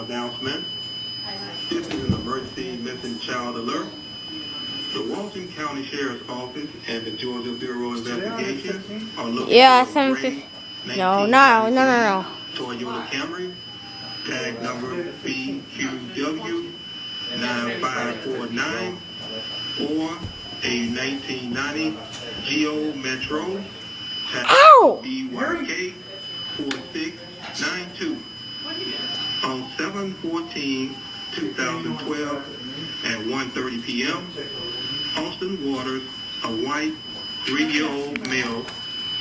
announcement. This is an emergency missing child alert. The Walton County Sheriff's Office and the Georgia Bureau of Investigation are looking for a gray 1993 Toyota Camry, tag number BQW 9549, or a 1990 Geo Metro, tag BYK 4692 on 7/14/2012 at 1:30 p.m. Austin Waters, a white 3-year-old male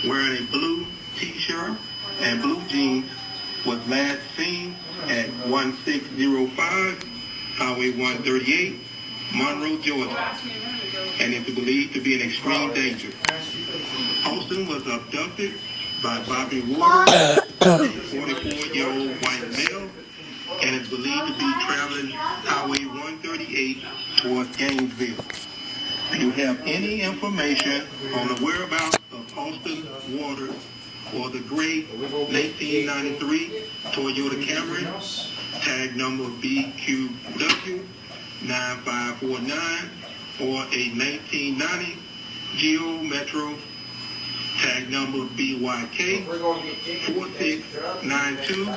wearing a blue t-shirt and blue jeans, was last seen at 1605 Highway 138, Monroe, Georgia, and is believed to be in extreme danger. Austin was abducted by Bobby Waters, a 44-year-old white male, and is believed to be traveling Highway 138 towards Gainesville. If you have any information on the whereabouts of Austin Waters or the gray 1993 Toyota Camry, tag number BQW 9549, or a 1990 Geo Metro, tag number BYK 4692,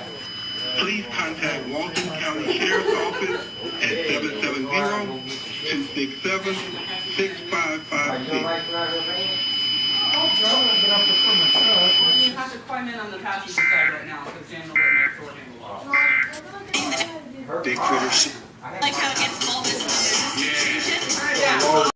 please contact Walton County Sheriff's Office at 770-267-6556. You have to climb in on the passenger side right now because Daniel Whitmer is sorting the law. Big critters.